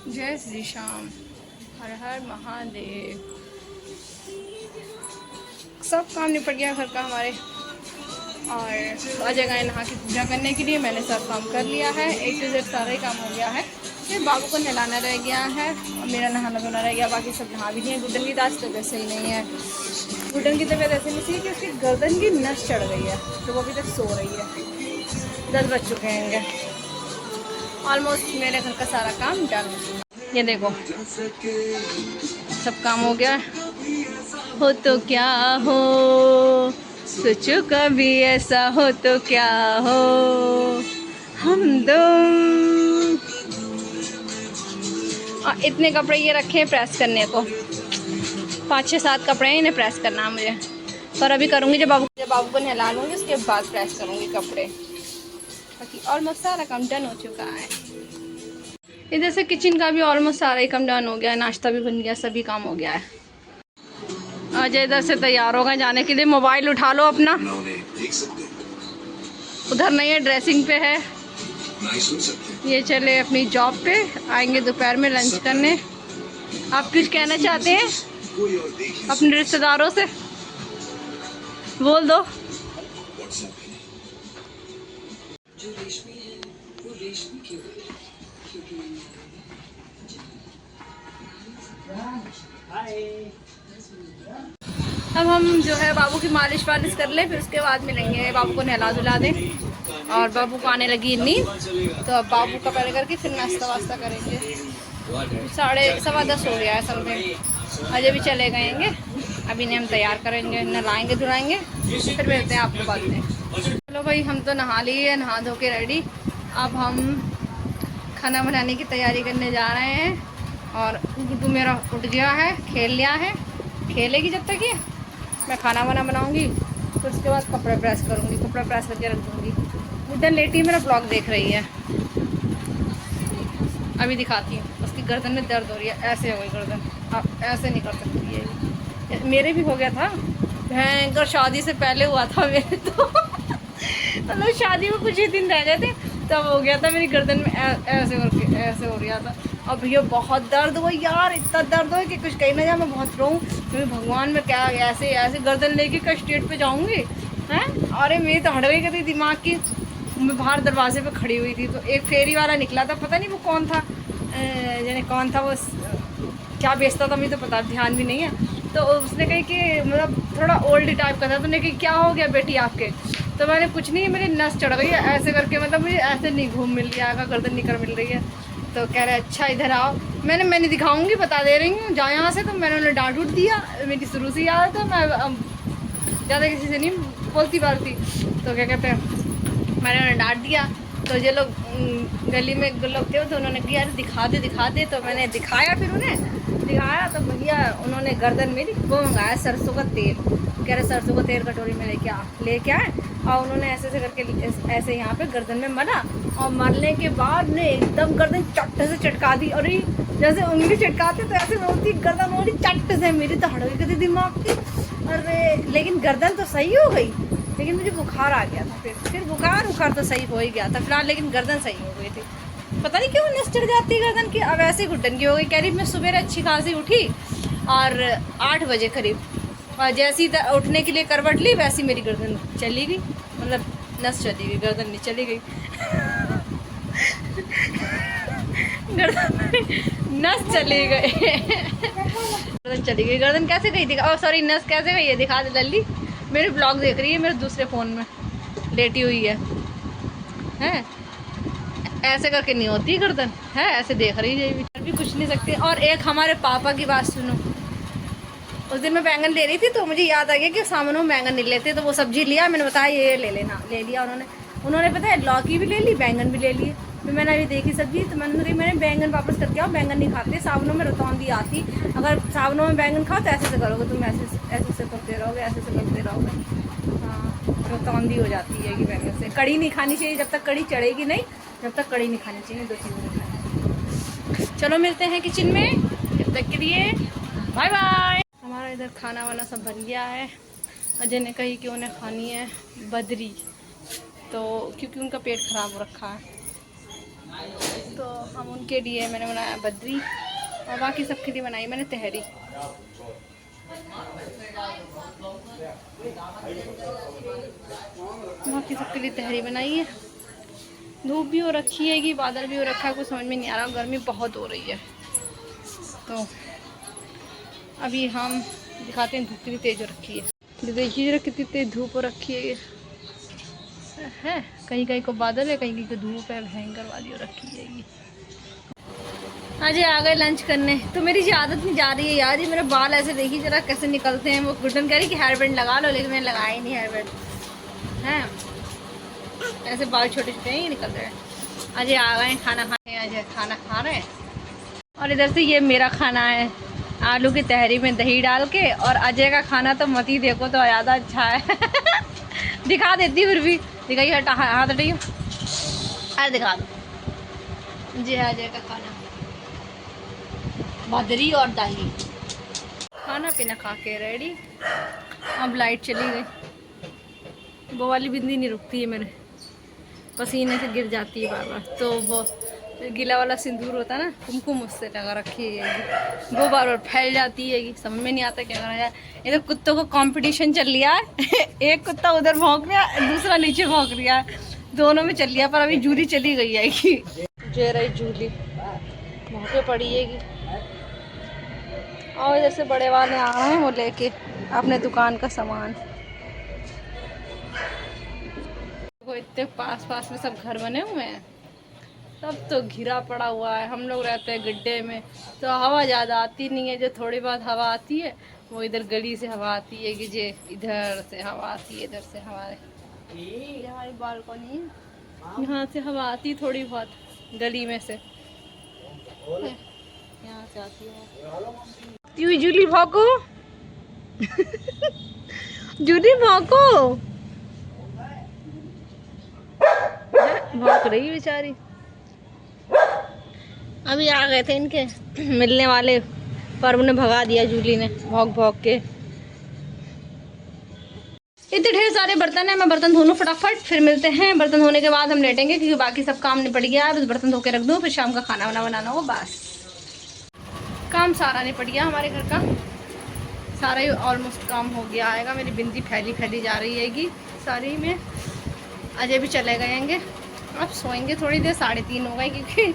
जय श्री श्याम, हर हर महादेव। सब काम निपट गया घर का हमारे, और आ जगह नहा के पूजा करने के लिए मैंने सब काम कर लिया है। A to Z सारा ही काम हो गया है। फिर बाबू को नहलाना रह गया है और मेरा नहाना धोना रह गया। बाकी सब नहा भी नहीं है। गुड्डन की तो आज तबीयत सही नहीं है। गुड्डन की तबीयत ऐसे नहीं थी कि उसकी गर्दन की नस चढ़ गई है, तो वो अभी तक सो रही है। 10 बज चुके हैं। ऑलमोस्ट मेरे घर का सारा काम डन हो चुका। ये देखो सब काम हो गया। हो तो क्या हो, सोचो कभी ऐसा हो तो क्या हो, हम तुम। और इतने कपड़े ये रखे हैं प्रेस करने को। 5-6-7 कपड़े हैं, इन्हें प्रेस करना है मुझे। पर अभी करूँगी जब बाबू को नहला लूँगी, उसके बाद प्रेस करूँगी कपड़े। बाकी ऑलमोस्ट सारा काम डन हो चुका है। इधर से किचन का भी ऑलमोस्ट सारा ही काम डन हो गया है। नाश्ता भी बन गया, सभी काम हो गया है। अजय इधर से तैयार होगा जाने के लिए। मोबाइल उठा लो अपना, उधर नहीं है, ड्रेसिंग पे है। ये चले अपनी जॉब पे, आएंगे दोपहर में लंच करने। आप कुछ कहना चाहते हैं अपने रिश्तेदारों से? बोल दो। अब हम जो है बाबू की मालिश वालिश कर ले, फिर उसके बाद मिलेंगे। बाबू को नहला धुला दें और बाबू को आने लगी नींद, तो अब बाबू का पहले करके फिर नाश्ता वास्ता करेंगे। 10:15 हो गया है सब में। अजय भी चले गएंगे। अभी इन्हें हम तैयार करेंगे, नहलाएंगे धुलाएंगे, फिर मिलते हैं आपको बाद में। चलो भाई, हम तो नहा लिए, नहा धो के रेडी। अब हम खाना बनाने की तैयारी करने जा रहे हैं। और गुड्डू मेरा उठ गया है, खेल लिया है। खेलेगी जब तक ये, मैं खाना वाना बनाऊंगी, फिर उसके बाद कपड़े प्रेस करूंगी। कपड़े प्रेस करके रख दूंगी। गुड्डन लेटी मेरा ब्लॉग देख रही है। अभी दिखाती हूँ। उसकी गर्दन में दर्द हो रही है, ऐसे हो गई गर्दन। अब ऐसे नहीं कर सकती है। मेरे भी हो गया था भयंकर, शादी से पहले हुआ था मेरे तो मतलब शादी में कुछ ही दिन रह गए थे तब हो गया था। मेरी गर्दन में ऐसे करके ऐसे हो गया था। अब ये बहुत दर्द हुआ यार, इतना दर्द हो कि कुछ कहीं ना जाए। मैं बहुत रोऊँ, फिर भगवान में क्या ऐसे ऐसे गर्दन लेके का स्टेट पे जाऊँगी हैं। अरे मेरी तो हट गई कभी दिमाग की। मैं बाहर दरवाजे पे खड़ी हुई थी, तो एक फेरी वाला निकला था, पता नहीं वो कौन था, यानी कौन था, वो क्या बेचता था मुझे तो पता ध्यान भी नहीं है। तो उसने कही कि मतलब थोड़ा ओल्ड टाइप का था, तो उसने कही क्या हो गया बेटी आपके? तो मैंने कुछ नहीं, मेरी नस चढ़ गई है ऐसे करके, मतलब मुझे ऐसे नहीं घूम मिल रही है, गर्दन नहीं कर मिल रही है। तो कह रहे अच्छा इधर आओ। मैंने दिखाऊंगी, बता दे रही हूँ, जाओ यहाँ से। तो मैंने उन्हें डांट उठ दिया। मेरी शुरू से याद है, मैं ज़्यादा किसी से नहीं बोलती बालती। तो क्या कहते हैं, मैंने उन्हें डांट दिया। तो ये लोग गली में लोग थे, तो उन्होंने कहा यार दिखा दे। तो मैंने दिखाया, फिर उन्हें दिखाया तो भैया उन्होंने गर्दन मेरी वो मंगाया सरसों का तेल। कह रहे सरसों का तेल कटोरी में लेके आए। और उन्होंने ऐसे करके ऐसे यहाँ पे गर्दन में मला, और मरने के बाद ने एकदम गर्दन चट से चटका दी। और जैसे उंगली चटकाते तो ऐसे होती गर्दन, हो रही चट से। मेरी तो हड़ गई थी दिमाग की। अरे लेकिन गर्दन तो सही हो गई, लेकिन मुझे बुखार आ गया था। फिर बुखार तो सही हो ही गया था फिलहाल, लेकिन गर्दन सही हो गई थी। पता नहीं क्यों नस चढ़ जाती है गर्दन की। अब ऐसे घुटन की हो गई। कह रही मैं सुबह अच्छी खासी उठी और 8 बजे करीब, और जैसी उठने के लिए करवट ली, वैसी मेरी गर्दन चली गई। मतलब नस चली गई, गर्दन नहीं चली गई गर्दन नस चली गई गर्दन चली गई। गर्दन कैसे गई थी? ओह सॉरी, नस कैसे गई है दिखा दे लल्ली। मेरे ब्लॉग देख रही है मेरे दूसरे फ़ोन में, लेटी हुई है। ऐसे करके नहीं होती गर्दन, है ऐसे देख रही है, भी कुछ नहीं सकती। और एक हमारे पापा की बात सुनो। उस दिन मैं बैंगन ले रही थी, तो मुझे याद आ गया कि सामने में बैंगन नहीं लेते, तो वो सब्जी लिया। मैंने बताया ये ले लेना, ले लिया उन्होंने पता है लौकी भी ले ली, बैंगन भी ले लिए। फिर मैंने अभी देखी सब्जी, तो मैंने बैंगन वापस करके आओ, बैंगन नहीं खाते सावनों में, रतौंदी आती। अगर सावनों में बैंगन खाओ तो ऐसे करोगे तुम, ऐसे करते रहोगे, ऐसे करते रहोगे। हाँ, रतौंदी हो जाती है कि बैंगन से। कड़ी नहीं खानी चाहिए, जब तक कड़ी चढ़ेगी नहीं, जब तक कड़ी नहीं खानी चाहिए। 2 चीज़ें नहीं खानी। चलो मिलते हैं किचन में, जब तक के लिए बाय बाय। हमारा इधर खाना वाना सब बन गया है। अजय ने कही कि उन्हें खानी है बदरी, तो क्योंकि उनका पेट ख़राब हो रखा है। तो हम उनके लिए मैंने बनाया बद्री और बाकी सबके लिए बनाई मैंने तहरी। बाकी सबके लिए तहरी बनाई है। धूप भी हो रखी है कि बादल भी हो रखा है, कुछ समझ में नहीं आ रहा, गर्मी बहुत हो रही है। तो अभी हम दिखाते हैं धूप कितनी तेज़ हो रखी है। देखिए कितनी तेज़ धूप हो रखी है ये है। कहीं कहीं को बादल है, कहीं कहीं को धूप है, भयंकर वाली हो रखी है ये। आज आ गए लंच करने। तो मेरी ये आदत नहीं जा रही है यार, ये मेरे बाल ऐसे देखिए जरा कैसे निकलते हैं। वो गुड्डन कह रही कि हेयर बैंड लगा लो, लेकिन मैंने लगाया ही नहीं हेयर बैंड है। ऐसे बाल छोटे छोटे ही निकल रहे हैं। आज आ गए खाना खाने, आज खाना खा रहे हैं। और इधर से ये मेरा खाना है, आलू की तहरी में दही डाल के। और अजय का खाना तो मत ही देखो, तो ज़्यादा अच्छा है। दिखा देती फिर भी, दिखाइए, हटा हाथ हटाइए, अरे दिखा दो। जी अजय का खाना बदरी और दही। खाना पीना खा के रेडी। अब लाइट चली गई। वो वाली बिंदी नहीं रुकती है मेरे, पसीने से गिर जाती है बार बार। तो वो गीला वाला सिंदूर होता है ना, कुमकुम, उससे लगा रखी है, वो बार बार फैल जाती है। समझ में नहीं आता क्या करना जाए। ये तो कुत्तों को कंपटीशन चल लिया है। एक कुत्ता उधर भौंक रहा है, दूसरा नीचे भौंक रहा है, दोनों में चल लिया। पर अभी जूली चली गई है कि जे रही जूली भौंके पड़ी है। और जैसे बड़े वाले आ रहे हैं वो लेके अपने दुकान का सामान। वो इतने पास पास में सब घर बने हुए हैं, सब तो घिरा पड़ा हुआ है। हम लोग रहते हैं गड्ढे में, तो हवा ज़्यादा आती नहीं है। जो थोड़ी बहुत हवा आती है वो इधर गली से हवा आती है, कि जे इधर से हवा आती है, इधर से हवा। ये हमारी बालकनी है, यहाँ से हवा आती है थोड़ी बहुत, गली में से यहाँ से आती है। जूली भौंको। जूली भौंको, भौंक रही बेचारी। अभी आ गए थे इनके मिलने वाले, पर उन्हें भगा दिया जूली ने भौंक भौंक के। इतने ढेर सारे बर्तन हैं, मैं बर्तन धो लूं फटाफट, फिर मिलते हैं। बर्तन धोने के बाद हम लेटेंगे, क्योंकि बाकी सब काम निपट गया है। बस बर्तन धो के रख दूं, फिर शाम का खाना वाना बनाना हो। बस काम सारा निपट गया हमारे घर का, सारा ही ऑलमोस्ट काम हो गया आएगा। मेरी बिंदी फैली फैली जा रही हैगी सारी में। अजय भी चले गएंगे, अब सोएंगे थोड़ी देर। 3:30 हो गए, क्योंकि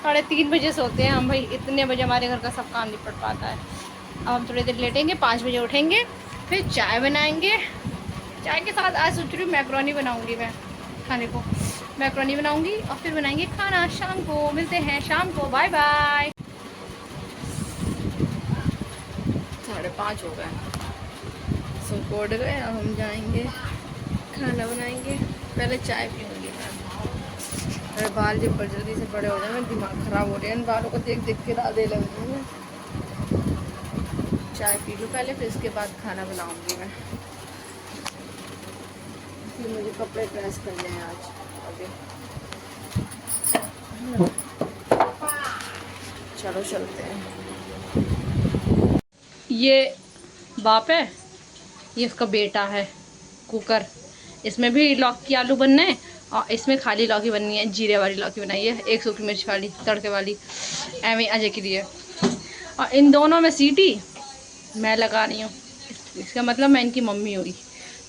3:30 बजे सोते हैं हम भाई। इतने बजे हमारे घर का सब काम निपट पाता है। अब हम थोड़ी देर लेटेंगे, 5 बजे उठेंगे, फिर चाय बनाएंगे। चाय के साथ आज सोच रही हूँ मैक्रोनी बनाऊँगी मैं खाने को। मैक्रोनी बनाऊँगी और फिर बनाएंगे खाना शाम को। मिलते हैं शाम को, बाय बाय। 5:30 हो गए, सो कोड गए। अब हम जाएंगे खाना बनाएंगे। पहले चाय पीऊँगी मैं। मेरे बाल जब जल्दी से बड़े हो जाए, मेरा दिमाग ख़राब हो रहा है इन बालों को देख देख के राधे लग रही है। चाय पी लूँ पहले, फिर इसके बाद खाना बनाऊँगी मैं। फिर मुझे कपड़े प्रेस करने हैं आज आगे। चलो चलते हैं। ये बाप है, ये उसका बेटा है कुकर। इसमें भी लौकी आलू बनने हैं, और इसमें खाली लौकी बननी है, जीरे वाली लौकी बनाई है, एक सूखी मिर्च वाली तड़के वाली, एवं अजय के लिए। और इन दोनों में सीटी मैं लगा रही हूँ। इसका मतलब मैं इनकी मम्मी हुई,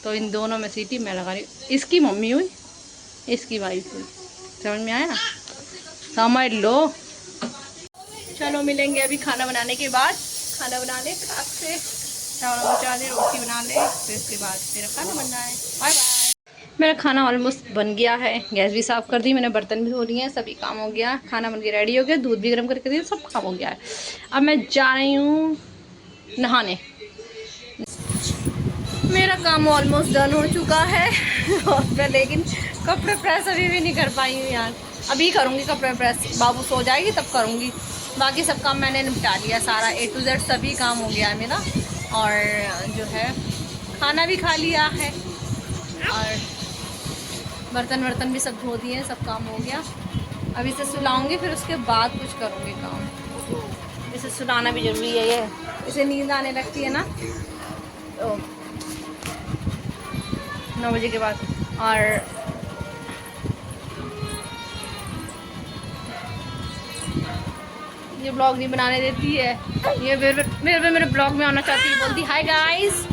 तो इन दोनों में सीटी मैं लगा रही हूँ। इसकी मम्मी हुई, इसकी वाइफ हुई। समझ में आया? समझ लो। चलो मिलेंगे अभी खाना बनाने के बाद। खाना बना ले फटाक से, चावल बचा दे, रोटी बना ले, फिर इसके बाद मेरा खाना बनना है। Bye bye. मेरा खाना ऑलमोस्ट बन गया है। गैस भी साफ़ कर दी मैंने, बर्तन भी धो लिए हैं, सभी काम हो गया। खाना बन के रेडी हो गया, दूध भी गर्म करके दिया, सब काम हो गया है। अब मैं जा रही हूँ नहाने। मेरा काम ऑलमोस्ट डन हो चुका है। और मैं लेकिन कपड़े प्रेस अभी भी नहीं कर पाई हूँ यार। अभी करूँगी कपड़े प्रेस, बाबू सो जाएगी तब करूँगी। बाकी सब काम मैंने निपटा लिया, सारा A to Z सभी काम हो गया है मेरा। और जो है खाना भी खा लिया है, और बर्तन वर्तन भी सब धो दिए, सब काम हो गया। अभी इसे सुलाऊंगी, फिर उसके बाद कुछ करूँगी काम। इसे सुलाना भी ज़रूरी है, ये इसे नींद आने लगती है ना, तो 9 बजे के बाद। और ये ब्लॉग नहीं बनाने देती है, ये मेरे ब्लॉग में आना चाहती है, बोलती हाय गाइस,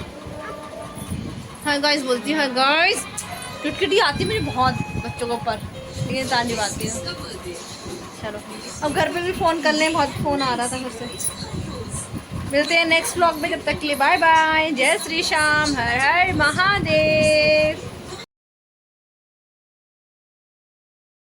हाय गाइस बोलती है, हाय गाइस। किटकिटी आती है मुझे बहुत बच्चों के ऊपर, लेकिन जान नहीं पाती हूँ। चलो अब घर पे भी फ़ोन कर लें, बहुत फ़ोन आ रहा था फिर से। मिलते हैं नेक्स्ट ब्लॉग में, जब तक के लिए बाय बाय, जय श्री श्याम, हर हर महादेव।